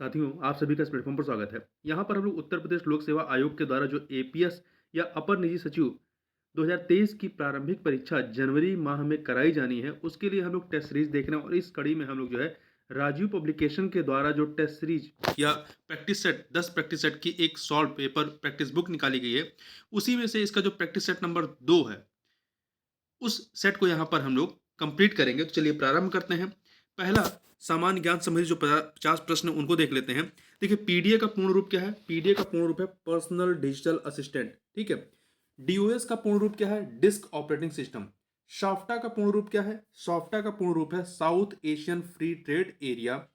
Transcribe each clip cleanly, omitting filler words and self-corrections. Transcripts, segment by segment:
साथियों, आप सभी का इस प्लेटफ़ॉर्म पर स्वागत है। यहाँ पर हम लोग उत्तर प्रदेश लोक सेवा आयोग के द्वारा जो एपीएस या अपर निजी सचिव 2023 की प्रारंभिक परीक्षा जनवरी माह में कराई जानी है, उसके लिए हम लोग टेस्ट सीरीज़ देख रहे हैं और इस कड़ी में हम लोग जो है राजीव पब्लिकेशन के द्वारा जो टेस्ट सीरीज़ या प्रैक्टिस सेट 10 प्रैक्टिस सेट की एक सॉल्व पेपर प्रैक्टिस बुक निकाली गई है, उसी में से इसका जो प्रैक्टिस सेट नंबर 2 है, उस सेट को यहाँ पर हम लोग कंप्लीट करेंगे। तो चलिए प्रारंभ करते हैं। पहला सामान्य ज्ञान संबंधी जो 50 प्रश्न उनको देख लेते हैं। देखिए पीडीए का पूर्ण रूप क्या है? पीडीए का पूर्ण रूप है पर्सनल डिजिटल असिस्टेंट, ठीक है। डीओएस का पूर्ण रूप क्या है? Disk operating system. शाफ्टा का पूर्ण रूप क्या है? शाफ्टा का पूर्ण रूप है south Asian free trade area.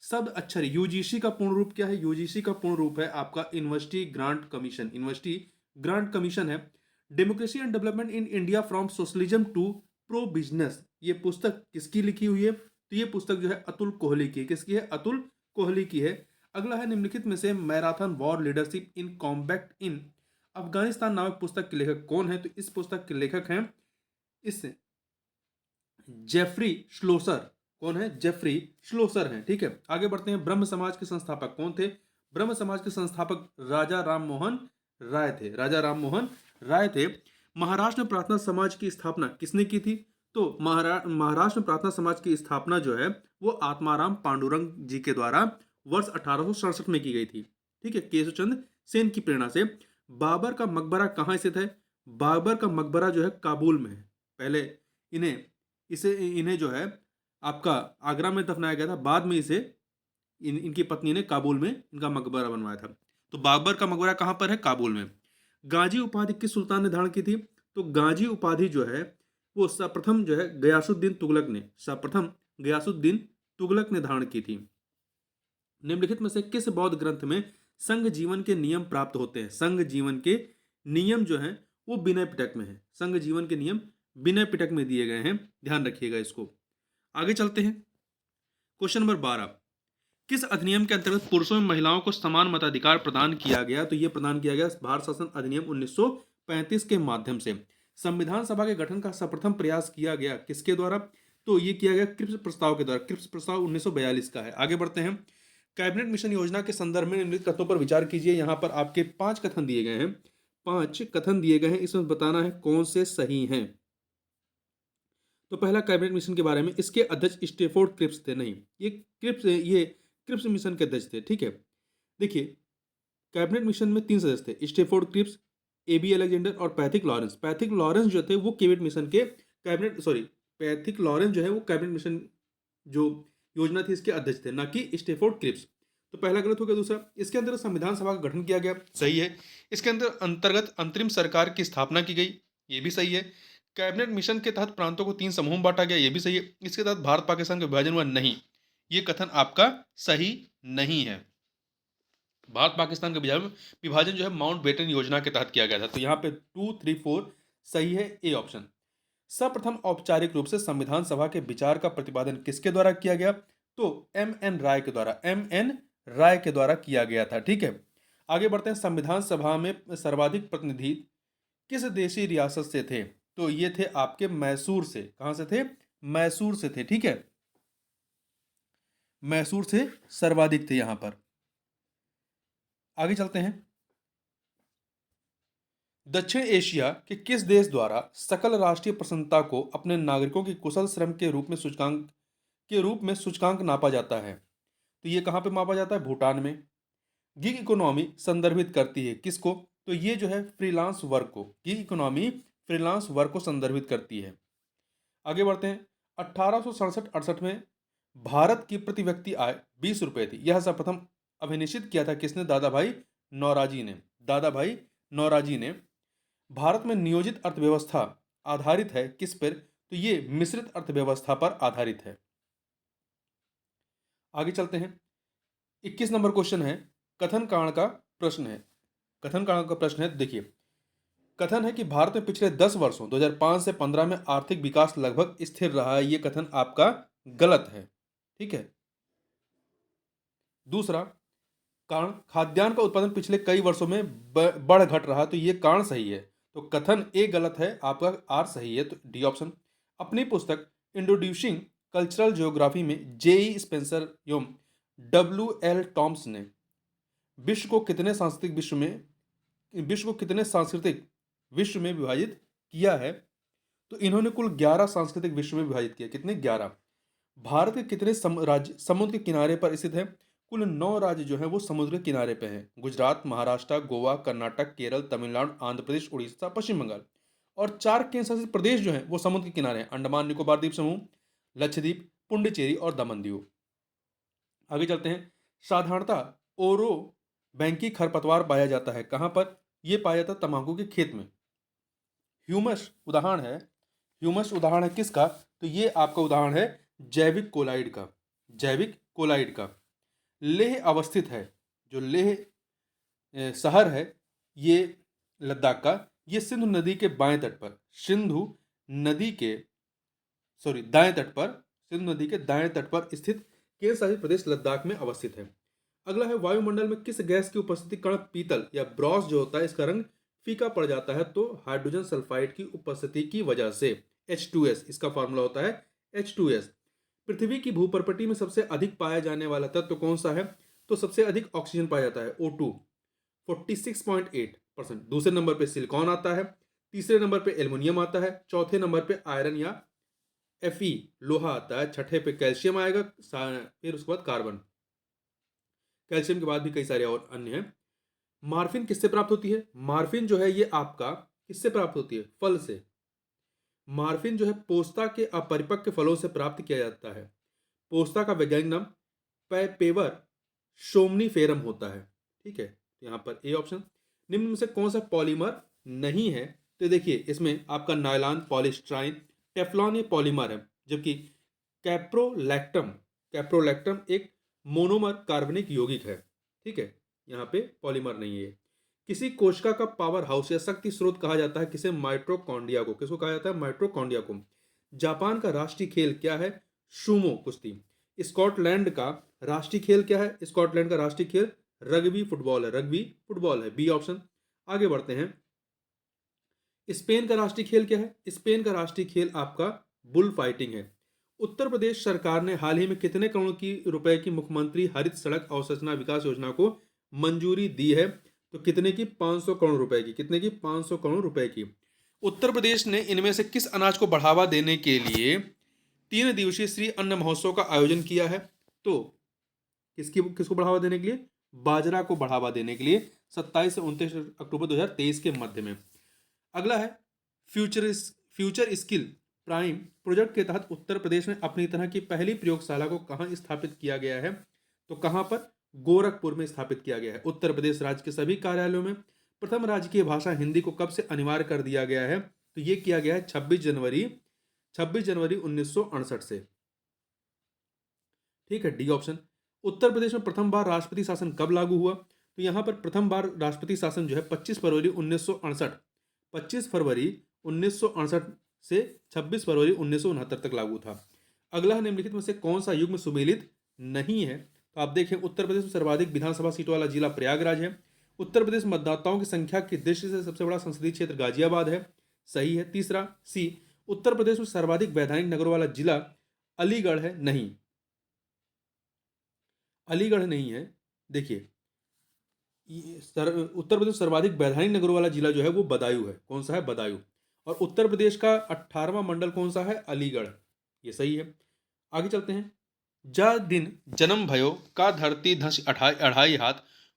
शब्द अक्षर यूजीसी का पूर्ण रूप क्या है? यूजीसी का पूर्ण रूप है आपका university grant commission. University grant commission है। Democracy and development in India from socialism to pro business, ये पुस्तक किसकी लिखी हुई है? तो ये पुस्तक जो है अतुल कोहली की। किसकी है? अतुल कोहली की है। अगला है निम्नलिखित में से marathon war leadership in combat in Afghanistan नामक पुस्तक के लेखक कौन है? तो इस पुस्तक के लेखक हैं इस जेफरी श्लोसर। कौन है? जेफरी श्लोसर हैं, ठीक है। आगे बढ़ते हैं। ब्रह्म समाज के संस्थापक कौन थे? ब्रह्म समाज के संस्थापक राजा राम मोहन राय थे। राजा राम मोहन राय थे। महाराष्ट्र में प्रार्थना समाज की स्थापना किसने की थी? तो महाराष्ट्र में प्रार्थना समाज की स्थापना जो है वो आत्माराम पांडुरंग जी के द्वारा वर्ष 1867 में की गई थी, ठीक है, केशवचंद सेन की प्रेरणा से। बाबर का मकबरा कहाँ स्थित है? बाबर का मकबरा जो है काबुल में है। पहले इन्हें जो है आपका आगरा में दफनाया गया था, बाद में इसे इनकी पत्नी ने काबुल में इनका मकबरा बनवाया था। तो बाबर का मकबरा कहाँ पर है? काबुल में। गाजी उपाधि किस सुल्तान ने धारण की थी? तो गाजी उपाधि जो है वो सर्वप्रथम जो है गयासुद्दीन तुगलक ने धारण की थी। निम्नलिखित में से किस बौद्ध ग्रंथ में संघ जीवन के नियम प्राप्त होते हैं? संघ जीवन के नियम जो हैं वो विनय पिटक में है। संघ जीवन के नियम विनय पिटक में दिए गए हैं, ध्यान रखिएगा इसको। आगे चलते हैं। क्वेश्चन नंबर 12, किस अधिनियम के अंतर्गत पुरुषों एवं महिलाओं को समान मताधिकार प्रदान किया गया? तो यह प्रदान किया गया भारत शासन अधिनियम 1935 के माध्यम से। संविधान सभा के गठन का सर्वप्रथम प्रयास किया गया किसके द्वारा? तो ये किया गया क्रिप्स प्रस्ताव के द्वारा। क्रिप्स प्रस्ताव 1942 का है। आगे बढ़ते हैं। कैबिनेट मिशन योजना के संदर्भ में निम्नलिखित कथनों पर विचार कीजिए। यहाँ पर आपके 5 कथन दिए गए हैं। 5 कथन दिए गए हैं, इसमें बताना है कौन से सही हैं। तो पहला कैबिनेट मिशन के बारे में, इसके अध्यक्ष स्टेफोर्ड क्रिप्स थे। नहीं, ये क्रिप्स मिशन के अध्यक्ष थे, ठीक है। देखिए कैबिनेट मिशन में 3 सदस्य थे, स्टेफोर्ड क्रिप्स, एबी अलेक्जेंडर और पैथिक लॉरेंस। पैथिक लॉरेंस जो थे वो कैबिनेट मिशन के पैथिक लॉरेंस जो है वो कैबिनेट मिशन जो योजना थी इसके अध्यक्ष थे, ना कि स्टेफोर्ड क्रिप्स। तो पहला गलत हो गया। दूसरा, इसके अंदर संविधान सभा का गठन किया गया, सही है। इसके अंतर्गत अंतरिम सरकार की स्थापना की गई, ये भी सही है। कैबिनेट मिशन के तहत प्रांतों को 3 समूह में बांटा गया, ये भी सही है। इसके तहत भारत पाकिस्तान का विभाजन हुआ, नहीं, ये कथन आपका सही नहीं है। भारत पाकिस्तान का विभाजन जो है माउंट बेटन योजना के तहत किया गया था। तो यहाँ पे 2, 3, 4 सही है, ए ऑप्शन। सर्वप्रथम औपचारिक रूप से संविधान सभा के विचार का प्रतिपादन किसके द्वारा किया गया? तो एम.एन. राय के द्वारा। एम.एन. राय के द्वारा किया गया था, ठीक है। आगे बढ़ते हैं। संविधान सभा में सर्वाधिक प्रतिनिधि किस देशी रियासत से थे? तो ये थे आपके मैसूर से। कहां से थे? मैसूर से थे, ठीक है। मैसूर से सर्वाधिक थे यहां पर। आगे चलते हैं। दक्षिण एशिया के किस देश द्वारा सकल राष्ट्रीय प्रसन्नता को अपने नागरिकों की कुशल श्रम के रूप में सूचकांक नापा जाता है? तो ये कहां पे मापा जाता है? भूटान में। गिग इकोनॉमी संदर्भित करती है किसको? तो ये जो है फ्रीलांस वर्क को। गिग इकोनॉमी फ्रीलांस वर्क को संदर्भित करती है। आगे बढ़ते हैं। 1867-68 में भारत की प्रति व्यक्ति आय 20 रुपए थी। यह सर्वप्रथम अभिनिश्चित किया था किसने? दादा भाई नौरोजी ने। दादा भाई नौरोजी ने। भारत में नियोजित अर्थव्यवस्था आधारित है किस पर? तो ये मिश्रित अर्थव्यवस्था पर आधारित है। आगे चलते हैं। 21 नंबर क्वेश्चन है, कथन कारण का प्रश्न है। कथन कारण का प्रश्न है, देखिए कथन है कि भारत में पिछले 10 वर्षों 2005 से 15 में आर्थिक विकास लगभग स्थिर रहा है। यह कथन आपका गलत है, ठीक है। दूसरा, कारण खाद्यान्न का उत्पादन पिछले कई वर्षों में बढ़ घट रहा, तो यह कारण सही है। तो कथन ए गलत है, आपका आर सही है, तो डी ऑप्शन। अपनी पुस्तक इंट्रोड्यूसिंग कल्चरल ज्योग्राफी में जेई स्पेंसर एवं W.L. टॉम्स ने विश्व को कितने सांस्कृतिक विश्व में विभाजित किया है? तो इन्होंने कुल 11 सांस्कृतिक विश्व में विभाजित किया। कितने? 11। भारत के कितने राज्य समुद्र के किनारे पर स्थित है? कुल 9 राज्य जो है वो समुद्र के किनारे पे हैं। गुजरात, महाराष्ट्र, गोवा, कर्नाटक, केरल, तमिलनाडु, आंध्र प्रदेश, उड़ीसा, पश्चिम बंगाल। और 4 केंद्र शासित प्रदेश जो हैं वो समुद्र के किनारे हैं। अंडमान निकोबार द्वीप समूह, लक्षद्वीप, पुडुचेरी और दमन दीव। आगे चलते हैं। साधारणतः ओरो बैंकी खरपतवार पाया जाता है कहाँ पर? ये पाया जाता है तंबाकू के खेत में। ह्यूमस उदाहरण है किसका? तो ये आपका उदाहरण है जैविक कोलाइड का। लेह अवस्थित है, जो लेह शहर है ये लद्दाख का, ये सिंधु नदी के बाएं तट पर, सिंधु नदी के दाएं तट पर स्थित केंद्र शासित प्रदेश लद्दाख में अवस्थित है। अगला है, वायुमंडल में किस गैस की उपस्थिति कण पीतल या ब्रॉस जो होता है इसका रंग फीका पड़ जाता है? तो हाइड्रोजन सल्फाइड की उपस्थिति की वजह से। H2S इसका फॉर्मूला होता है H2S। पृथ्वी की भूपर्पटी में सबसे अधिक पाया जाने वाला तत्व कौन सा है? तो सबसे अधिक ऑक्सीजन पाया जाता है O2 46.8%। दूसरे नंबर पे सिलिकॉन आता है, तीसरे नंबर पे एल्युमिनियम आता है, चौथे नंबर पे आयरन या Fe लोहा आता है, छठे पे कैल्शियम आएगा, फिर उसके बाद कार्बन। कैल्शियम के बाद भी कई सारे और अन्य हैं। मार्फिन किससे प्राप्त होती है? मार्फिन जो है ये आपका किससे प्राप्त होती है? फल से। मार्फिन जो है पोस्ता के अपरिपक्व फलों से प्राप्त किया जाता है। पोस्ता का वैज्ञानिक नाम पेवर सोमनीफेरम होता है। ठीक है, यहाँ पर ए ऑप्शन। निम्न में से कौन सा पॉलीमर नहीं है? तो देखिए इसमें आपका नायलॉन, पॉलीस्टाइन, टेफ्लॉन ये पॉलीमर है, जबकि कैप्रोलैक्टम एक मोनोमर कार्बनिक यौगिक है। ठीक है, यहाँ पे पॉलीमर नहीं है। किसी कोशिका का पावर हाउस या शक्ति स्रोत कहा जाता है किसे? माइटोकॉन्ड्रिया को। किसको कहा जाता है? माइटोकॉन्ड्रिया को। जापान का राष्ट्रीय खेल क्या है? सुमो कुश्ती। स्कॉटलैंड का राष्ट्रीय खेल क्या है? स्कॉटलैंड का राष्ट्रीय खेल रग्बी फुटबॉल है। B option. आगे बढ़ते हैं। स्पेन का राष्ट्रीय खेल क्या है? स्पेन का राष्ट्रीय खेल आपका बुल फाइटिंग है। उत्तर प्रदेश सरकार ने हाल ही में कितने करोड़ की रुपए की मुख्यमंत्री हरित सड़क अवसंरचना विकास योजना को मंजूरी दी है? तो कितने की? 500 करोड़ रुपए की। कितने की? 500 करोड़ रुपए की। उत्तर प्रदेश ने इनमें से किस अनाज को बढ़ावा देने के लिए 3 दिवसीय श्री अन्न महोत्सव का आयोजन किया है? तो किसको बढ़ावा देने के लिए? बाजरा को बढ़ावा देने के लिए 27 से 29 अक्टूबर 2023 के मध्य में। अगला है, फ्यूचर स्किल प्राइम प्रोजेक्ट के तहत उत्तर प्रदेश में अपनी तरह की पहली प्रयोगशाला को कहाँ स्थापित किया गया है? तो कहाँ पर? गोरखपुर में स्थापित किया गया है। उत्तर प्रदेश राज्य के सभी कार्यालयों में प्रथम राजकीय भाषा हिंदी को कब से अनिवार्य कर दिया गया है? तो ये किया गया है 26 जनवरी 1968 से। ठीक है, डी ऑप्शन। उत्तर प्रदेश में प्रथम बार राष्ट्रपति शासन कब लागू हुआ? तो यहाँ पर प्रथम बार राष्ट्रपति शासन जो है 25 फरवरी 1968 से 26 फरवरी 1969 तक लागू था। अगला निम्नलिखित में से कौन सा युग्म सुमेलित नहीं है? तो आप देखें, उत्तर प्रदेश में सर्वाधिक विधानसभा सीटों वाला जिला प्रयागराज है। उत्तर प्रदेश में मतदाताओं की संख्या की दृष्टि से सबसे बड़ा संसदीय क्षेत्र गाजियाबाद है। सही है। तीसरा सी, उत्तर प्रदेश में सर्वाधिक वैधानिक नगरों वाला जिला अलीगढ़ है। नहीं, अलीगढ़ नहीं है। देखिए, उत्तर प्रदेश सर्वाधिक वैधानिक नगरों वाला जिला जो है वो बदायूं है। कौन सा है? बदायूं। और उत्तर प्रदेश का 18वां मंडल कौन सा है? अलीगढ़। ये सही है। आगे चलते हैं। जा दिन जन्म भयो का धरती धस अढ़ाई हाथ,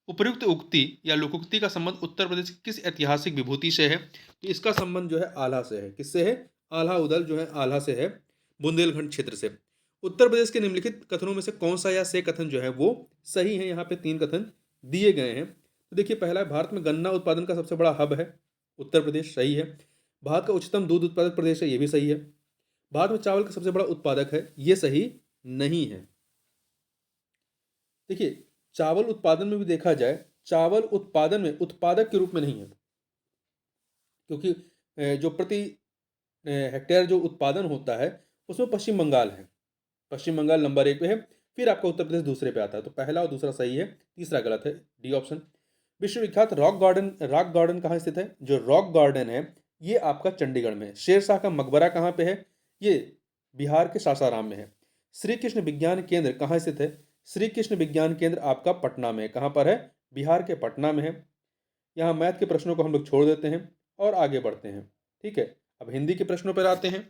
उपयुक्त उक्ति या लोकोक्ति का संबंध उत्तर प्रदेश की किस ऐतिहासिक विभूति से है? तो इसका संबंध जो है आल्हा से है। किससे है? आल्हा उदल जो है आल्हा से है, बुंदेलखंड क्षेत्र से। उत्तर प्रदेश के निम्नलिखित कथनों में से कौन सा या से कथन जो है वो सही है? यहाँ पे 3 कथन दिए गए हैं। तो देखिए, पहला है, भारत में गन्ना उत्पादन का सबसे बड़ा हब है उत्तर प्रदेश। सही है। भारत का उच्चतम दूध उत्पादक प्रदेश है। ये भी सही है। भारत में चावल का सबसे बड़ा उत्पादक है। ये सही नहीं है। देखिए, चावल उत्पादन में भी देखा जाए, चावल उत्पादन में उत्पादक के रूप में नहीं है, क्योंकि जो प्रति हेक्टेयर जो उत्पादन होता है उसमें पश्चिम बंगाल है। पश्चिम बंगाल नंबर 1 पे है, फिर आपका उत्तर प्रदेश दूसरे पे आता है। तो पहला और दूसरा सही है, तीसरा गलत है। D option. विश्वविख्यात रॉक गार्डन कहाँ स्थित है? जो रॉक गार्डन है ये आपका चंडीगढ़ में है। शेरशाह का मकबरा कहाँ पे है? ये बिहार के सासाराम में है। श्री कृष्ण विज्ञान केंद्र कहाँ स्थित है? श्री कृष्ण विज्ञान केंद्र आपका पटना में है। कहाँ पर है? बिहार के पटना में है। यहाँ मैथ के प्रश्नों को हम लोग छोड़ देते हैं और आगे बढ़ते हैं। ठीक है, अब हिंदी के प्रश्नों पर आते हैं।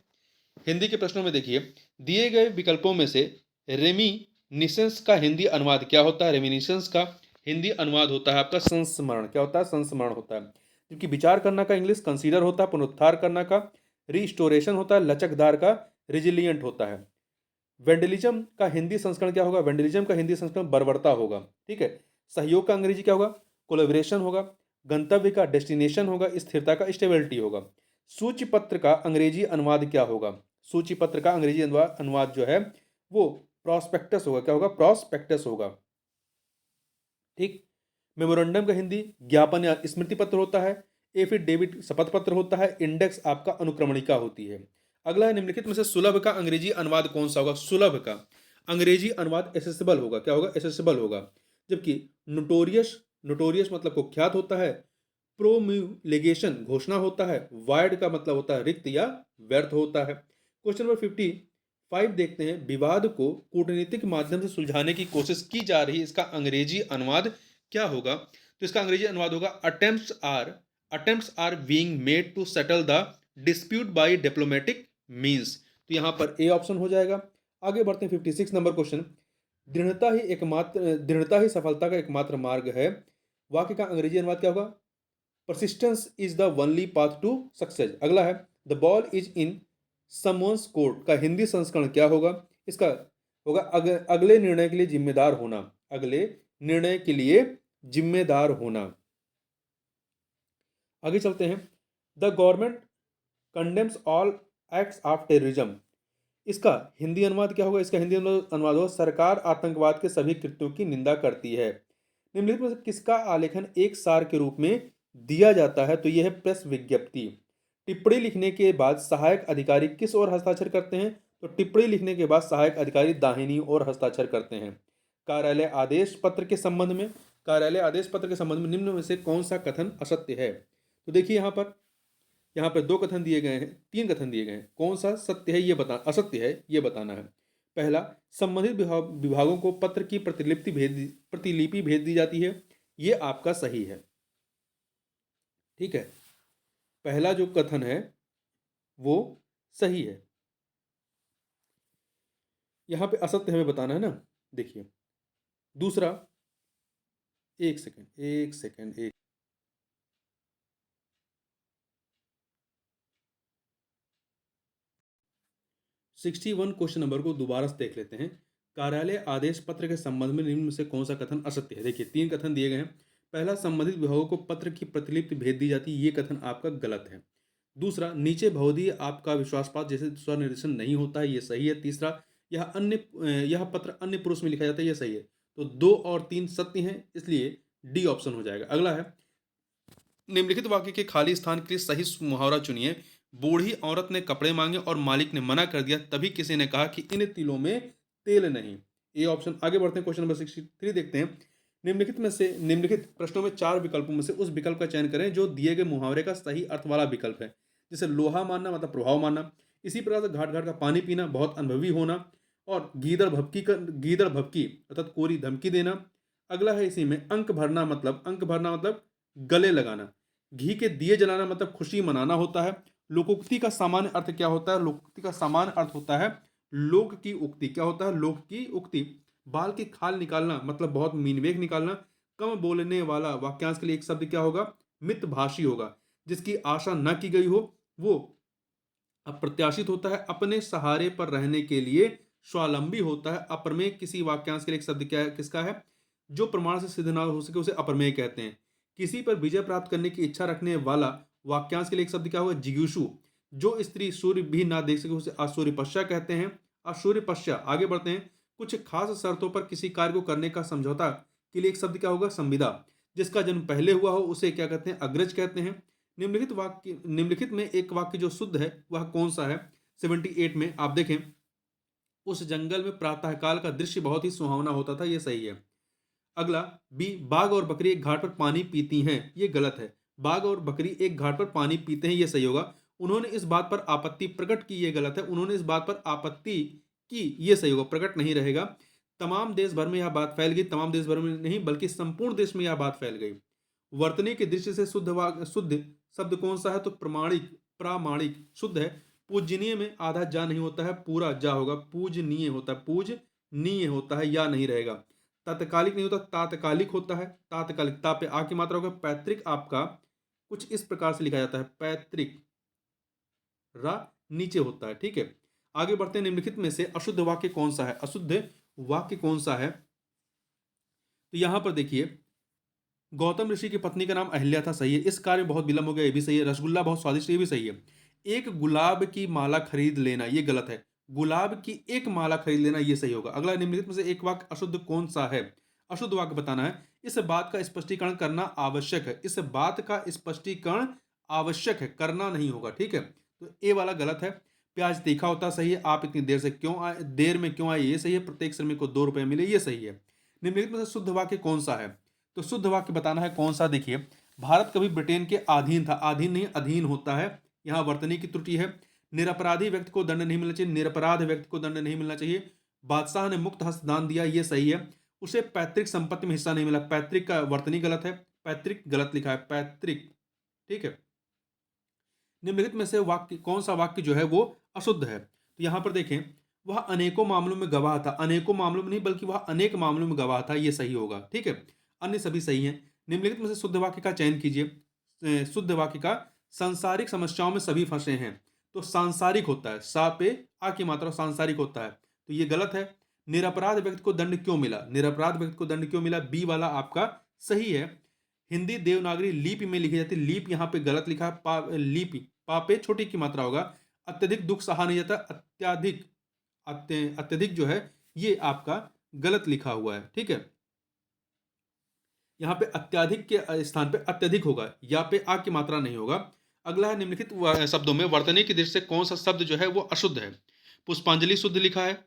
हिंदी के प्रश्नों में देखिए, दिए गए विकल्पों में से रेमिनिसेंस का हिंदी अनुवाद क्या होता है? रेमिनिसेंस का हिंदी अनुवाद होता है आपका संस्मरण। क्या होता है? संस्मरण होता है। जबकि विचार करना का इंग्लिश कंसीडर होता है, पुनरुत्थान करना का रिस्टोरेशन होता है, लचकदार का रिजिलियंट होता है। वेंडलिज्म का हिंदी संस्करण क्या होगा? वेंडलिज्म का हिंदी संस्करण बर्बरता होगा। ठीक है। सहयोग का अंग्रेजी क्या होगा? कोलेबरेशन होगा। गंतव्य का डेस्टिनेशन होगा। स्थिरता का स्टेबिलिटी होगा। सूची पत्र का अंग्रेजी अनुवाद क्या होगा? सूची पत्र का अंग्रेजी अनुवाद जो है वो प्रॉस्पेक्टस होगा। क्या होगा? प्रॉस्पेक्टस होगा। ठीक। मेमोरेंडम का हिंदी ज्ञापन या स्मृति पत्र होता है। एफिडेविट शपथ पत्र होता है। इंडेक्स आपका अनुक्रमणिका होती है। अगला है, निम्नलिखित में से सुलभ का अंग्रेजी अनुवाद कौन सा होगा? सुलभ का अंग्रेजी अनुवाद एसेसिबल होगा। क्या होगा? एसेसिबल होगा। जबकि नोटोरियस, नोटोरियस मतलब कुख्यात होता है। प्रोम्युलेगेशन घोषणा होता है। वायड का मतलब होता है रिक्त या व्यर्थ होता है। क्वेश्चन नंबर 55 देखते हैं। विवाद को कूटनीतिक माध्यम से सुलझाने की कोशिश की जा रही है, इसका अंग्रेजी अनुवाद क्या होगा? तो इसका अंग्रेजी अनुवाद होगा attempts are being made to settle the dispute by diplomatic means. तो यहां पर ए ऑप्शन हो जाएगा। आगे बढ़ते हैं 56 नंबर क्वेश्चन। दृढ़ता ही सफलता का एकमात्र मार्ग है। वाक्य का अंग्रेजी अनुवाद क्या होगा? Persistence is the only path to success. अगला है, the ball is in someone's court का हिंदी संस्करण क्या होगा? इसका होगा अगले निर्णय के लिए जिम्मेदार होना। अगले निर्णय के लिए जिम्मेदार होना। आगे चलते हैं। The government condemns all acts of terrorism. इसका हिंदी अनुवाद क्या होगा? इसका हिंदी अनुवाद होगा सरकार आतंकवाद के सभी कृत्यों की निंदा करती है। निम्नलिखित में से किसका आलेखन एक सार के रूप में दिया जाता है? तो यह है प्रेस विज्ञप्ति। टिप्पणी लिखने के बाद सहायक अधिकारी किस ओर हस्ताक्षर करते हैं? तो टिप्पणी लिखने के बाद सहायक अधिकारी दाहिनी ओर हस्ताक्षर करते हैं। कार्यालय आदेश पत्र के संबंध में, कार्यालय आदेश पत्र के संबंध में निम्न में से कौन सा कथन असत्य है? तो देखिए यहाँ पर दो कथन दिए गए हैं, तीन कथन दिए गए हैं। कौन सा सत्य है ये बता, असत्य है ये बताना है। पहला, संबंधित विभागों को पत्र की प्रतिलिपि भेज दी जाती है। ये आपका सही है। ठीक है, पहला जो कथन है वो सही है। यहां पे असत्य हमें बताना है ना। देखिए दूसरा, एक सेकेंड एक 61 क्वेश्चन नंबर को दोबारा से देख लेते हैं। कार्यालय आदेश पत्र के संबंध में निम्न में से कौन सा कथन असत्य है? देखिए तीन कथन दिए गए हैं। पहला, संबंधित विभागों को पत्र की प्रतिलिपि भेज दी जाती है, ये कथन आपका गलत है। दूसरा, नीचे बहुधीय आपका विश्वासपात जैसे स्वनिर्देशन नहीं होता है, ये सही है। तीसरा, यह पत्र अन्य पुरुष में लिखा जाता है, ये सही है। तो 2 और 3 सत्य हैं, इसलिए डी ऑप्शन हो जाएगा। अगला है, निम्नलिखित वाक्य के खाली स्थान के लिए सही मुहावरा चुनिए। बूढ़ी औरत ने कपड़े मांगे और मालिक ने मना कर दिया, तभी किसी ने कहा कि इन तिलों में तेल नहीं। A option. आगे बढ़ते हैं, क्वेश्चन नंबर 63 देखते हैं। निम्नलिखित प्रश्नों में 4 विकल्पों में से उस विकल्प का चयन करें जो दिए गए मुहावरे का सही अर्थ वाला विकल्प है। जैसे लोहा मानना मतलब प्रभाव मानना। इसी प्रकार से घाट घाट का पानी पीना, बहुत अनुभवी होना, और गीदड़ भभकी अर्थात कोरी धमकी देना। अगला है इसी में अंक भरना मतलब गले लगाना। घी के दिए जलाना मतलब खुशी मनाना होता है। लोकोक्ति का सामान्य अर्थ क्या होता है? लोकोक्ति का सामान्य अर्थ होता है लोक की उक्ति। क्या होता है? लोक की उक्ति। बाल की खाल निकालना मतलब बहुत मीनवेग निकालना। कम बोलने वाला वाक्यांश के लिए एक शब्द क्या होगा? मितभाषी होगा। जिसकी आशा न की गई हो वो अप्रत्याशित होता है। अपने सहारे पर रहने के लिए स्वावलंबी होता है। अप्रमेय किसी वाक्यांश के लिए एक शब्द क्या है, किसका है? जो प्रमाण से सिद्ध ना हो सके उसे अप्रमेय कहते हैं। किसी पर विजय प्राप्त करने की इच्छा रखने वाला वाक्यांश के लिए एक शब्द क्या होगा? जिगीषु। जो स्त्री सूर्य भी ना देख सके उसे असूर्यपश्या कहते हैं। असूर्यपश्या। आगे बढ़ते हैं। कुछ खास शर्तों पर किसी कार्य को करने का समझौता के लिए एक शब्द क्या होगा? संविदा। जिसका जन्म पहले हुआ हो उसे क्या कहते हैं? अग्रज कहते हैं। निम्नलिखित में एक वाक्य जो शुद्ध है वह कौन सा है? 78 में आप देखें, उस जंगल में प्रातःकाल का दृश्य बहुत ही सुहावना होता था, ये सही है। अगला बी, बाघ और बकरी एक घाट पर पानी पीती हैं, ये गलत है। बाघ और बकरी एक घाट पर पानी पीते हैं, ये सही होगा। उन्होंने इस बात पर आपत्ति प्रकट की, ये गलत है। उन्होंने इस बात पर आपत्ति की, ये सही होगा, प्रकट नहीं रहेगा। तमाम देश भर में यह बात फैल गई, तमाम देश भर में नहीं बल्कि संपूर्ण देश में यह बात फैल गई। वर्तनी की दृष्टि से शुद्ध शब्द कौन सा है? तो प्रमाणिक, प्रामाणिक शुद्ध है। पूजनीय में आधा जा नहीं होता है, पूरा जा होगा। पूजनीय होता है, पूजनीय होता है, या नहीं रहेगा। तात्कालिक नहीं होता, तात्कालिक होता है। तात्कालिक, ता पे आ की मात्रा होगा। पैतृक आपका कुछ इस प्रकार से लिखा जाता है, पैतृक, रा नीचे होता है, ठीक है। आगे बढ़ते हैं, निम्नलिखित में से अशुद्ध वाक्य कौन सा है? अशुद्ध वाक्य कौन सा है? तो यहां पर देखिए, गौतम ऋषि की पत्नी का नाम अहिल्या था, सही है। इस कार्य में बहुत विलंब हो गया, ये भी सही है। रसगुल्ला बहुत स्वादिष्ट, ये भी सही है। एक गुलाब की माला खरीद लेना, ये गलत है। गुलाब की एक माला खरीद लेना, ये सही होगा। अगला, निम्नलिखित में से एक वाक्य अशुद्ध कौन सा है? अशुद्ध वाक्य बताना है। इस बात का स्पष्टीकरण करना आवश्यक है। इस बात का स्पष्टीकरण आवश्यक है, करना नहीं होगा, ठीक है। तो ए वाला गलत है। प्याज तीखा होता, सही है। आप इतनी देर से क्यों आए, देर में क्यों आए, ये सही है। प्रत्येक श्रमिक को 2 रुपए मिले, ये सही है। निम्नलिखित में से शुद्ध वाक्य कौन सा है? तो शुद्ध वाक्य बताना है कौन सा। देखिए, भारत कभी ब्रिटेन के अधीन था, अधीन नहीं अधीन होता है, यहां वर्तनी की त्रुटि है। निरपराधी व्यक्ति को दंड नहीं मिलना चाहिए, निरपराध व्यक्ति को दंड नहीं मिलना चाहिए। बादशाह ने मुक्त हस्त दान दिया, ये सही है। उसे पैतृक संपत्ति में हिस्सा नहीं मिला, पैतृक का वर्तनी गलत है, पैतृक गलत लिखा है, पैतृक, ठीक है। निम्नलिखित में से वाक्य कौन सा वाक्य जो है वो अशुद्ध है? तो यहां पर देखें, वह अनेकों मामलों में गवाह था, अनेकों मामलों में नहीं बल्कि वह अनेक मामलों में गवाह था, ये सही होगा, ठीक है। अन्य सभी सही हैं। निम्नलिखित में से शुद्ध वाक्य का चयन कीजिए। शुद्ध वाक्य का, सांसारिक समस्याओं में सभी फंसे हैं, तो सांसारिक होता है, सा पे आ की मात्रा, सांसारिक होता है, तो ये गलत है। निरपराध व्यक्ति को दंड क्यों मिला? निरपराध व्यक्ति को दंड क्यों मिला, बी वाला आपका सही है। हिंदी देवनागरी लिपि में लिखी जाती है, लीप यहाँ पे गलत लिखा है, लिपि, पा पे छोटी की मात्रा होगा। अत्यधिक दुख सहा नहीं जाता, अत्याधिक, अत्यधिक जो है ये आपका गलत लिखा हुआ है, ठीक है। यहाँ पे अत्याधिक के स्थान पे अत्यधिक होगा, या पे आ की मात्रा नहीं होगा। अगला है, निम्नलिखित शब्दों में वर्तनी की दृष्टि से कौन सा शब्द जो है वो अशुद्ध है? पुष्पांजलि शुद्ध लिखा है,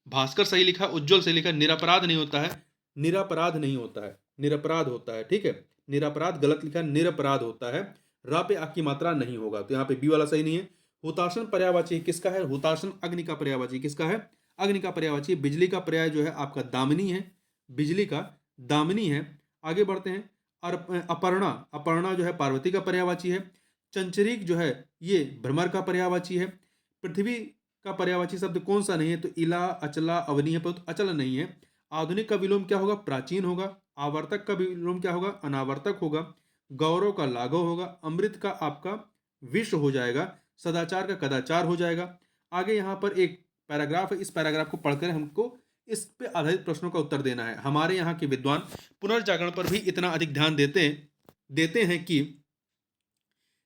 भास्कर सही लिखा है, उज्जवल सही लिखा है, निरपराध नहीं होता है, निरपराध नहीं होता है, निरपराध होता है, ठीक है। निरपराध गलत लिखा है, निरपराध होता है। रा पे आ की मात्रा नहीं होगा, तो यहाँ पे बी वाला सही नहीं है। हुताशन पर्यायवाची किसका है? हुताशन अग्नि का पर्यायवाची किसका है? अग्नि का पर्यायवाची। बिजली का पर्याय जो है आपका दामिनी है, बिजली का दामिनी है। आगे बढ़ते हैं, अपर्णा, अपर्णा जो है पार्वती का पर्यायवाची है। चंचरीक जो है ये भ्रमर का पर्यायवाची है। पृथ्वी का पर्यायवाची शब्द कौन सा नहीं है? तो इला, अचला, अवनी है, परंतु अचल नहीं है। आधुनिक का विलोम क्या होगा? प्राचीन होगा। आवर्तक का विलोम क्या होगा? अनावर्तक होगा। गौरव का लाघव होगा। अमृत का आपका विश्व हो जाएगा। सदाचार का कदाचार हो जाएगा। आगे यहाँ पर एक पैराग्राफ है, इस पैराग्राफ को पढ़कर हमको इस पे आधारित प्रश्नों का उत्तर देना है। हमारे यहाँ के विद्वान पुनर्जागरण पर भी इतना अधिक ध्यान देते हैं कि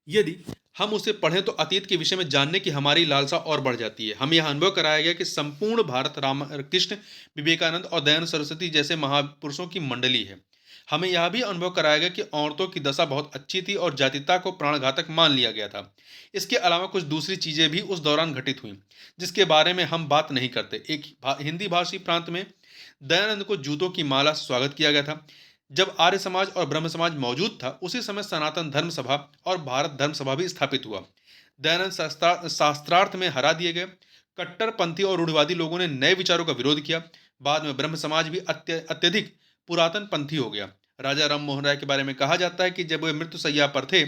यदि हम उसे पढ़ें तो अतीत के विषय में जानने की हमारी लालसा और बढ़ जाती है। हमें यह अनुभव कराया गया कि संपूर्ण भारत राम कृष्ण, विवेकानंद और दयानंद सरस्वती जैसे महापुरुषों की मंडली है। हमें यह भी अनुभव कराया गया कि औरतों की दशा बहुत अच्छी थी और जातिता को प्राणघातक मान लिया गया था। इसके अलावा कुछ दूसरी चीजें भी उस दौरान घटित हुई जिसके बारे में हम बात नहीं करते। एक हिंदी भाषी प्रांत में दयानंद को जूतों की माला से स्वागत किया गया था। जब आर्य समाज और ब्रह्म समाज मौजूद था उसी समय सनातन धर्म सभा और भारत धर्म सभा भी स्थापित हुआ। दयानंद शास्त्रार्थ में हरा दिए गए। कट्टरपंथी और रूढ़िवादी लोगों ने नए विचारों का विरोध किया। बाद में ब्रह्म समाज भी अत्यधिक पुरातन पंथी हो गया। राजा राम मोहन राय के बारे में कहा जाता है कि जब वे मृत्युशैया पर थे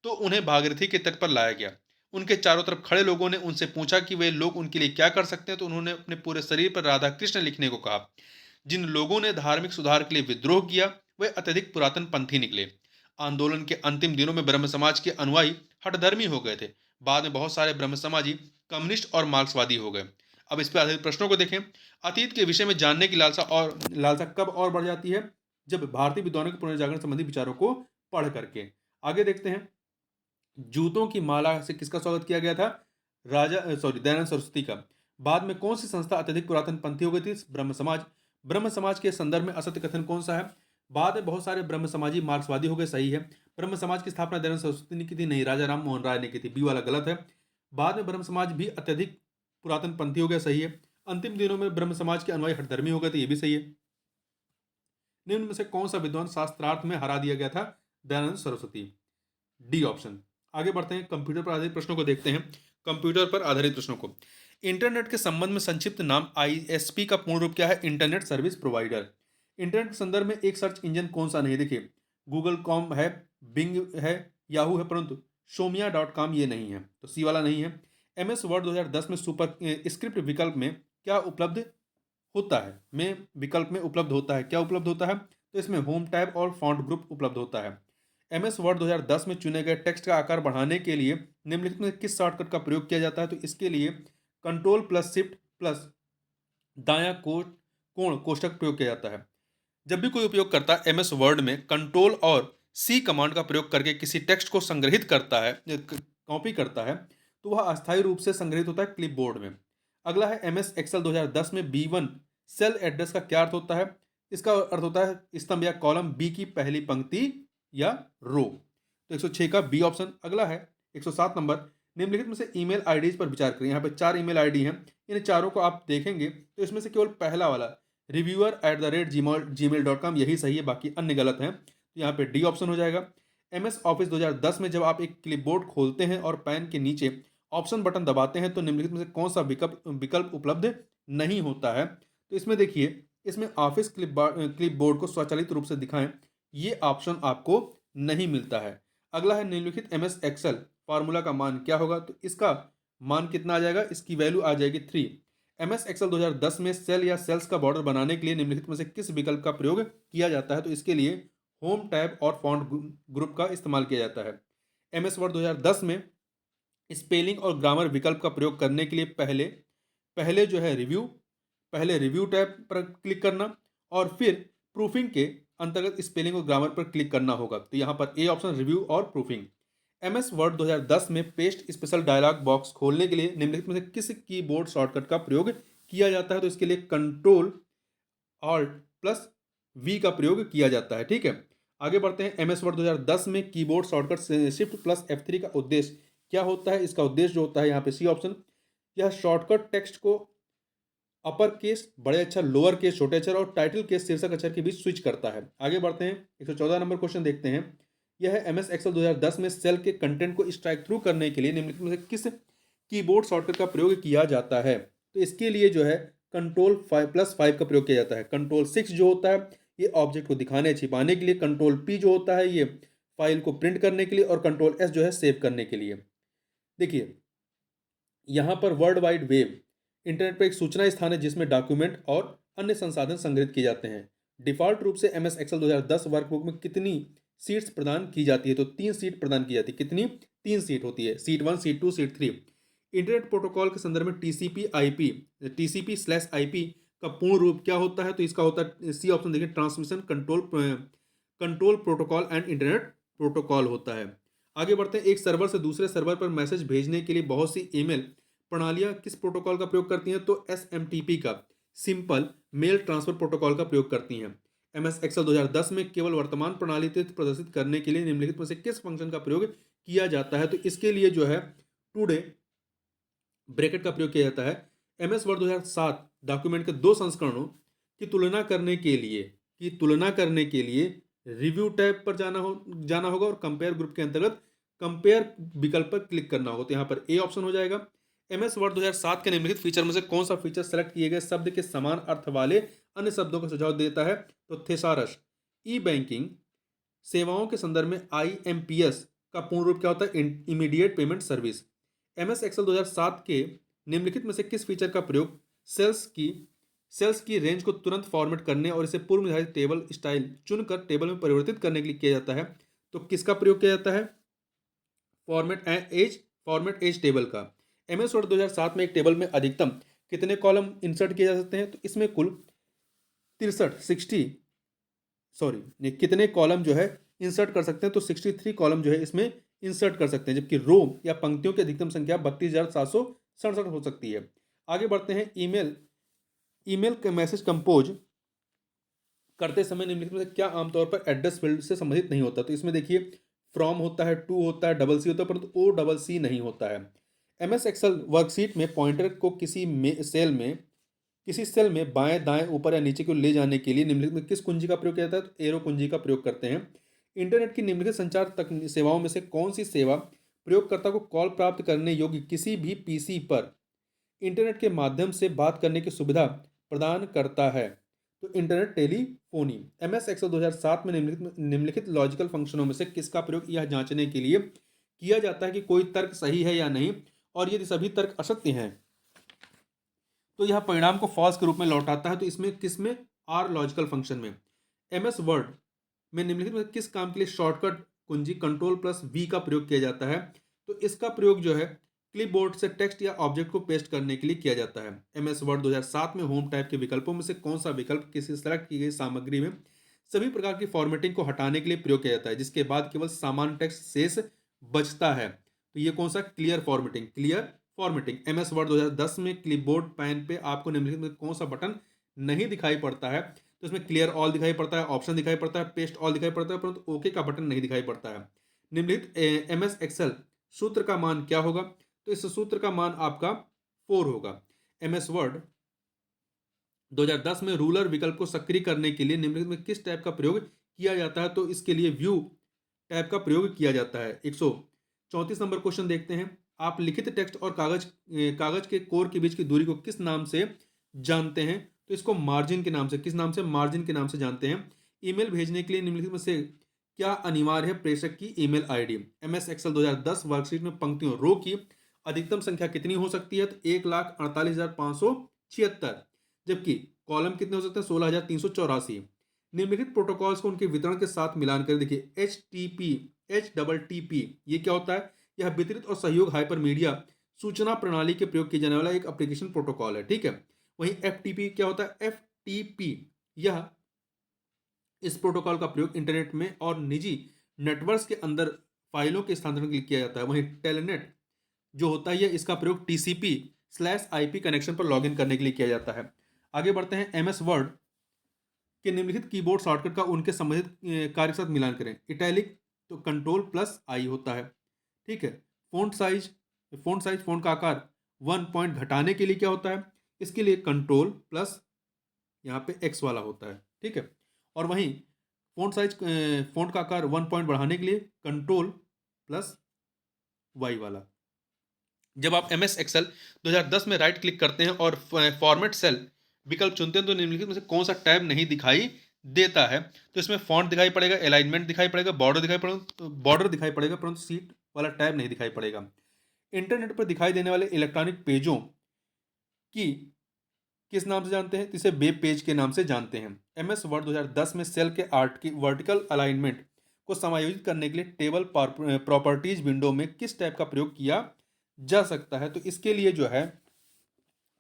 तो उन्हें भागीरथी के तट पर लाया गया। उनके चारों तरफ खड़े लोगों ने उनसे पूछा कि वे लोग उनके लिए क्या कर सकते हैं, तो उन्होंने अपने पूरे शरीर पर राधा कृष्ण लिखने को कहा। जिन लोगों ने धार्मिक सुधार के लिए विद्रोह किया वे अत्यधिक पुरातन पंथी निकले। आंदोलन के अंतिम दिनों में ब्रह्म समाज के अनुयायी हठधर्मी हो गए थे। बाद में बहुत सारे ब्रह्म समाजी कम्युनिस्ट और मार्क्सवादी हो गए। अब इस पर आधारित प्रश्नों को देखें। अतीत के विषय में जानने की लालसा कब और बढ़ जाती है? जब भारतीय विद्वानों के पुनर्जागरण संबंधी विचारों को पढ़ करके। आगे देखते हैं, जूतों की माला से किसका स्वागत किया गया था? दयानंद सरस्वती का। बाद में कौन सी संस्था अत्यधिक पुरातन पंथी हो गई थी? ब्रह्म समाज। ब्रह्म समाज के संदर्भ में असत्य कथन कौन सा है? बाद में बहुत सारे ब्रह्म समाजी मार्क्सवादी हो गए, सही है। ब्रह्म समाज की स्थापना दयानंद सरस्वती ने की थी, नहीं, राजा राम मोहन राय ने की थी, बी वाला गलत है। बाद में ब्रह्म समाज भी अत्यधिक पुरातन पंथी हो गया, सही है। अंतिम दिनों में ब्रह्म समाज के अनुयायी हठधर्मी हो गए थे, ये भी सही है। निम्न में से कौन सा विद्वान शास्त्रार्थ में हरा दिया गया था? Dayanand Saraswati, D option. आगे बढ़ते हैं, कंप्यूटर पर आधारित प्रश्नों को देखते हैं। कंप्यूटर पर आधारित प्रश्नों को, इंटरनेट के संबंध में संक्षिप्त नाम आईएसपी का पूर्ण रूप क्या है? Internet service provider. इंटरनेट के संदर्भ में एक सर्च इंजन कौन सा नहीं है? देखिए, गूगल कॉम है, बिंग है, याहू है, परंतु शोमिया डॉट कॉम ये नहीं है, तो सी वाला नहीं है। MS वर्ड 2010 में सुपर स्क्रिप्ट विकल्प में क्या उपलब्ध होता है? में विकल्प में उपलब्ध होता है, क्या उपलब्ध होता है? तो इसमें होम टैब और फॉन्ट ग्रुप उपलब्ध होता है। MS वर्ड 2010 में चुने गए टेक्स्ट का आकार बढ़ाने के लिए निम्नलिखित में किस शॉर्टकट का प्रयोग किया जाता है? तो इसके लिए कंट्रोल प्लस शिफ्ट प्लस दायां कोण कोष्ठक प्रयोग किया जाता है। जब भी कोई उपयोगकर्ता MS वर्ड में कंट्रोल और सी कमांड का प्रयोग करके किसी टेक्स्ट को संग्रहित करता है, कॉपी करता है, तो वह अस्थायी रूप से संग्रहित होता है क्लिपबोर्ड में। अगला है MS एक्सेल 2010 में B1 सेल एड्रेस का क्या अर्थ होता है? इसका अर्थ होता है स्तंभ या कॉलम बी की पहली पंक्ति या रो। तो 106 का बी ऑप्शन। अगला है 107 नंबर, निम्नलिखित में से ईमेल आईडीज पर विचार करें। यहाँ पे 4 ईमेल आईडी हैं, इन चारों को आप देखेंगे तो इसमें से केवल पहला वाला reviewer@gmail.com यही सही है, बाकी अन्य गलत हैं। तो यहाँ पे डी ऑप्शन हो जाएगा। MS ऑफिस 2010 में जब आप एक क्लिपबोर्ड खोलते हैं और पैन के नीचे ऑप्शन बटन दबाते हैं तो निम्नलिखित में से कौन सा विकल्प उपलब्ध नहीं होता है? तो इसमें देखिए, इसमें ऑफिस क्लिपबोर्ड को स्वचालित रूप से दिखाएं, ये ऑप्शन आपको नहीं मिलता है। अगला है निम्नलिखित MS एक्सेल फार्मूला का मान क्या होगा? तो इसका मान कितना आ जाएगा? इसकी वैल्यू आ जाएगी 3। MS एक्सेल 2010 में सेल या सेल्स का बॉर्डर बनाने के लिए निम्नलिखित में से किस विकल्प का प्रयोग किया जाता है? तो इसके लिए होम टैब और फॉन्ट ग्रुप का इस्तेमाल किया जाता है। MS वर्ड 2010 में स्पेलिंग और ग्रामर विकल्प का प्रयोग करने के लिए पहले जो है रिव्यू टैब पर क्लिक करना और फिर प्रूफिंग के अंतर्गत स्पेलिंग और ग्रामर पर क्लिक करना होगा। तो यहाँ पर ए ऑप्शन रिव्यू और प्रूफिंग। MS वर्ड 2010 में पेस्ट स्पेशल डायलॉग बॉक्स खोलने के लिए निम्नलिखित में से किस कीबोर्ड शॉर्टकट का प्रयोग किया जाता है? तो इसके लिए कंट्रोल ऑल्ट प्लस वी का प्रयोग किया जाता है। ठीक है, आगे बढ़ते हैं। MS वर्ड 2010 में keyboard shortcut shift plus F3 का उद्देश्य क्या होता है? इसका उद्देश्य जो होता है यहाँ पे सी ऑप्शन, यह शॉर्टकट टेक्स्ट को अपर केस बड़े अक्षर, लोअर केस छोटे अक्षर और टाइटल केस शीर्षक अक्षर के बीच स्विच करता है। आगे बढ़ते हैं, 114 नंबर क्वेश्चन देखते हैं। यह है MS एक्सेल 2010 में सेल के कंटेंट को स्ट्राइक थ्रू करने के लिए निम्नलिखित में से किस कीबोर्ड शॉर्टकट का प्रयोग किया जाता है? तो इसके लिए जो है कंट्रोल 5+5 का प्रयोग किया जाता है। कंट्रोल 6 जो होता है ये ऑब्जेक्ट को दिखाने छिपाने के लिए, कंट्रोल P जो होता है ये फाइल को प्रिंट करने के लिए और कंट्रोल S जो है सेव करने के लिए। देखिए, यहाँ पर वर्ल्ड वाइड वेब इंटरनेट पर एक सूचना स्थान है जिसमें डॉक्यूमेंट और अन्य संसाधन संग्रहित किए जाते हैं। डिफ़ॉल्ट रूप से MS एक्सेल 2010 वर्कबुक में कितनी सीट्स प्रदान की जाती है? तो 3 सीट प्रदान की जाती है। कितनी? 3 सीट होती है, seat 1, seat 2, seat 3। Internet protocol के संदर्भ में TCP/IP का पूर्ण रूप क्या होता है? तो इसका होता है सी ऑप्शन, देखिए transmission control protocol and internet protocol होता है। आगे बढ़ते हैं। एक सर्वर से दूसरे सर्वर पर मैसेज भेजने के लिए बहुत सी ईमेल प्रणालियां किस प्रोटोकॉल का प्रयोग करती हैं? तो SMTP का, सिंपल मेल ट्रांसफर प्रोटोकॉल का प्रयोग करती हैं। MS एक्सेल 2010 में केवल वर्तमान प्रणाली तथ्य प्रदर्शित करने के लिए निम्नलिखित में से किस फंक्शन का प्रयोग किया जाता है? तो इसके लिए जो है टुडे ब्रैकेट का प्रयोग किया जाता है। MS वर्ड 2007 डॉक्यूमेंट के 2 संस्करणों की तुलना करने के लिए रिव्यू टैब पर जाना होगा और कंपेयर ग्रुप के अंतर्गत कंपेयर विकल्प पर क्लिक करना होगा। तो यहाँ पर ए ऑप्शन हो जाएगा। MS वर्ड 2007 के निम्नलिखित फीचर में से कौन सा फीचर सेलेक्ट किए गए शब्द के समान अर्थ वाले अन्य शब्दों का सुझाव देता है? तो थेसारस। ई बैंकिंग सेवाओं के संदर्भ में IMPS का पूर्ण रूप क्या होता है? Immediate payment service. MS Excel 2007 के निम्नलिखित में से किस फीचर का प्रयोग सेल्स की रेंज को तुरंत फॉर्मेट करने और इसे पूर्व निर्धारित टेबल स्टाइल चुनकर टेबल में परिवर्तित करने के लिए किया जाता है? तो किसका प्रयोग किया जाता है? फॉर्मेट एज टेबल का। MS वर्ड 2007 में एक टेबल में अधिकतम कितने कॉलम इंसर्ट किए जा सकते हैं? तो इसमें कुल 63 कितने कॉलम जो है इंसर्ट कर सकते हैं? तो 63 कॉलम जो है इसमें इंसर्ट कर सकते हैं, जबकि रो या पंक्तियों की अधिकतम संख्या 32,767 हो सकती है। आगे बढ़ते हैं। ईमेल के मैसेज कंपोज करते समय निम्नलिखित में से क्या आमतौर पर एड्रेस फील्ड से संबंधित नहीं होता? तो इसमें देखिए फ्रॉम होता है, टू होता है, डबल सी होता है, परंतु OCC नहीं होता है। MS एक्सेल वर्कशीट में पॉइंटर को किसी सेल में बाएं दाएं ऊपर या नीचे को ले जाने के लिए निम्नलिखित में किस कुंजी का प्रयोग किया जाता है? तो एरो कुंजी का प्रयोग करते हैं। इंटरनेट की निम्नलिखित संचार सेवाओं में से कौन सी सेवा प्रयोगकर्ता को कॉल प्राप्त करने योग्य किसी भी PC पर इंटरनेट के माध्यम से बात करने की सुविधा प्रदान करता है। तो इंटरनेट टेलीफोनी। MS एक्सेल 2007 में निम्नलिखित लॉजिकल फंक्शनों में से किसका प्रयोग यह जांचने के लिए किया जाता है कि कोई तर्क सही है या नहीं, और यदि सभी तर्क असत्य हैं तो यह परिणाम को फॉल्स के रूप में लौटाता है। तो इसमें किसमें? आर लॉजिकल फंक्शन में। MS वर्ड में निम्नलिखित में किस काम के लिए शॉर्टकट कुंजी Ctrl+V का प्रयोग किया जाता है? तो इसका प्रयोग जो है क्लिपबोर्ड से टेक्स्ट या ऑब्जेक्ट को पेस्ट करने के लिए किया जाता है। MS वर्ड 2007 में होम टाइप के विकल्पों में से कौन सा विकल्प किसी सेलेक्ट की गई सामग्री में सभी प्रकार की फॉर्मेटिंग को हटाने के लिए प्रयोग किया जाता है, जिसके बाद केवल सामान्य टेक्स्ट शेष बचता है? तो ये कौन सा? Clear formatting. Clear formatting. MS word 2010 में क्लिपबोर्ड पैन पे आपको निम्नलिखित में कौन सा बटन नहीं दिखाई पड़ता है? तो इसमें क्लियर ऑल दिखाई पड़ता है, ऑप्शन दिखाई पड़ता है, पेस्ट ऑल दिखाई पड़ता है, परंतु ओके का बटन नहीं दिखाई पड़ता है। निम्नलिखित MS एक्सेल सूत्र का मान क्या होगा? तो इस सूत्र का मान आपका 4 होगा। MS वर्ड 2010 में रूलर विकल्प को सक्रिय करने के लिए निम्नलिखित में किस टैब का प्रयोग किया जाता है? तो इसके लिए व्यू टैब का प्रयोग किया जाता है। 134 नंबर क्वेश्चन देखते हैं। आप लिखित टेक्स्ट और कागज के कोर के बीच की दूरी को किस नाम से जानते हैं? तो इसको मार्जिन के नाम से। किस नाम से? मार्जिन के नाम से जानते हैं। ईमेल भेजने के लिए निम्नलिखित में से क्या अनिवार्य है? प्रेषक की email ID. MS Excel 2010 worksheet में पंक्तियों रो की अधिकतम संख्या कितनी हो सकती है? तो 1,48,576, जबकि कॉलम कितने हो सकते हैं? 16,384। निम्नलिखित प्रोटोकॉल्स को उनके वितरण के साथ मिलान कर देखिए। HTTP ये क्या होता है? यह वितरित और सहयोग हाइपरमीडिया सूचना प्रणाली के प्रयोग किया जाने वाला एक एप्लीकेशन प्रोटोकॉल है, ठीक है। वहीं FTP क्या होता है? FTP यह इस प्रोटोकॉल का प्रयोग इंटरनेट में और निजी नेटवर्क्स के अंदर फाइलों के स्थानांतरण के लिए किया जाता है। वहीं टेलनेट जो होता है इसका प्रयोग TCP/IP कनेक्शन पर लॉगिन करने के लिए किया जाता है। आगे बढ़ते हैं। MS वर्ड के निम्नलिखित कीबोर्ड शॉर्टकट का उनके संबंधित कार्य के साथ मिलान करें। इटैलिक तो Ctrl+I होता है, ठीक है। फ़ॉन्ट का आकार 1 पॉइंट घटाने के लिए क्या होता है? इसके लिए कंट्रोल प्लस यहाँ पे X वाला होता है, ठीक है। और वहीं फ़ॉन्ट का आकार 1 पॉइंट बढ़ाने के लिए Ctrl+Y वाला। जब आप MS एक्सेल 2010 में राइट क्लिक करते हैं और फॉर्मेट सेल विकल्प चुनते हैं तो निम्नलिखित में से कौन सा टैब नहीं दिखाई देता है? तो इसमें फॉन्ट दिखाई पड़ेगा, अलाइनमेंट दिखाई पड़ेगा, बॉर्डर दिखाई पड़ेगा, परंतु सीट वाला टैब नहीं दिखाई पड़ेगा। इंटरनेट पर दिखाई देने वाले इलेक्ट्रॉनिक पेजों की किस नाम से जानते हैं? तो इसे वेब पेज के नाम से जानते हैं। MS वर्ड 2010 में सेल के आर्ट की वर्टिकल अलाइनमेंट को समायोजित करने के लिए टेबल प्रॉपर्टीज विंडो में किस टैब का प्रयोग किया जा सकता है? तो इसके लिए जो है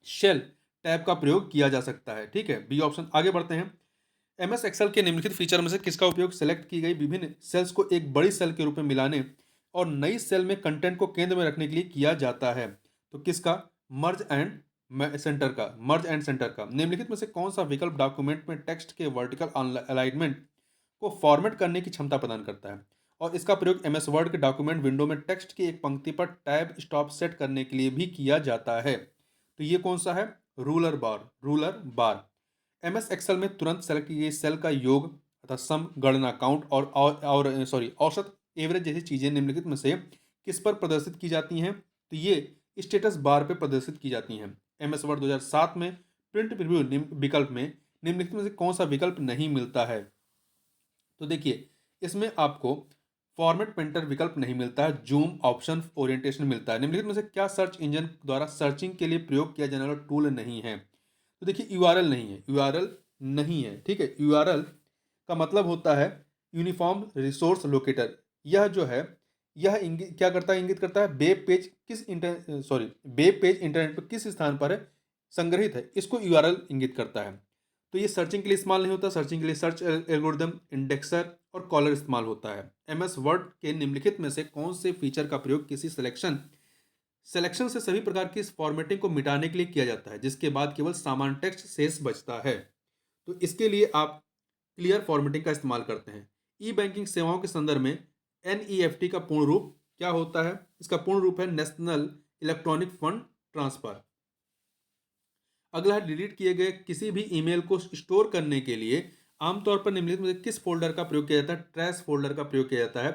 शेल टैब का प्रयोग किया जा सकता है, ठीक है, बी ऑप्शन। आगे बढ़ते हैं। MS एक्सेल के निम्नलिखित फीचर में से किसका उपयोग सेलेक्ट की गई विभिन्न सेल्स को एक बड़ी सेल के रूप में मिलाने और नई सेल में कंटेंट को केंद्र में रखने के लिए किया जाता है? तो किसका? मर्ज एंड सेंटर का। निम्नलिखित में से कौन सा विकल्प डॉक्यूमेंट में टेक्स्ट के वर्टिकल अलाइनमेंट को फॉर्मेट करने की क्षमता प्रदान करता है? और इसका प्रयोग MS वर्ड के डॉक्यूमेंट विंडो में टेक्स्ट की एक पंक्ति पर टैब स्टॉप सेट करने के लिए भी किया जाता है। तो ये कौन सा है? रूलर बार। MS एक्सेल में तुरंत सेलेक्ट की गई सेल का योग अर्थात सम, गणना, काउंट और औसत, एवरेज जैसी चीजें निम्नलिखित में से किस पर प्रदर्शित की जाती हैं? तो ये स्टेटस बार पे प्रदर्शित की जाती हैं। MS वर्ड 2007 में प्रिंट प्रीव्यू विकल्प में निम्नलिखित में से कौन सा विकल्प नहीं मिलता है? तो देखिए इसमें आपको फॉर्मेट पेंटर विकल्प नहीं मिलता है, जूम ऑप्शन ओरिएंटेशन मिलता है। निम्नलिखित में से क्या सर्च इंजन द्वारा सर्चिंग के लिए प्रयोग किया जाने वाला टूल नहीं है? तो देखिए URL नहीं है, ठीक है। URL का मतलब होता है यूनिफॉर्म रिसोर्स लोकेटर। यह जो है क्या करता है? इंगित करता है वेब पेज इंटरनेट पर किस स्थान पर संग्रहित है, इसको URL इंगित करता है। तो ये सर्चिंग के लिए इस्तेमाल नहीं होता। सर्चिंग के लिए सर्च एल्गोरिदम, इंडेक्सर और कॉलर इस्तेमाल होता है। MS वर्ड के निम्नलिखित में से कौन से फीचर का प्रयोग किसी सिलेक्शन से सभी प्रकार की फॉर्मेटिंग को मिटाने के लिए किया जाता है, जिसके बाद केवल सामान्य टेक्स्ट शेष बचता है? तो इसके लिए आप क्लियर फॉर्मेटिंग का इस्तेमाल करते हैं। ई बैंकिंग सेवाओं के संदर्भ में NEFT का पूर्ण रूप क्या होता है? इसका पूर्ण रूप है नेशनल इलेक्ट्रॉनिक फंड ट्रांसफर। अगला है डिलीट किए गए किसी भी ईमेल को स्टोर करने के लिए आमतौर पर निम्नलिखित में से किस फोल्डर का प्रयोग किया जाता है? ट्रैश फोल्डर का प्रयोग किया जाता है।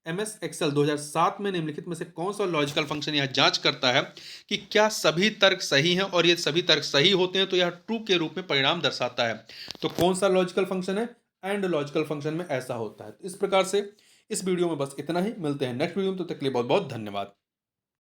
MS एक्सेल 2007 में निम्नलिखित में से कौन सा लॉजिकल फंक्शन यह जांच करता है कि क्या सभी तर्क सही हैं, और ये सभी तर्क सही होते हैं तो यह ट्रू के रूप में परिणाम दर्शाता है। तो कौन सा लॉजिकल फंक्शन है? एंड लॉजिकल फंक्शन में ऐसा होता है। इस प्रकार से इस वीडियो में बस इतना ही। मिलते हैं नेक्स्ट वीडियो में, तब तक के लिए बहुत बहुत धन्यवाद।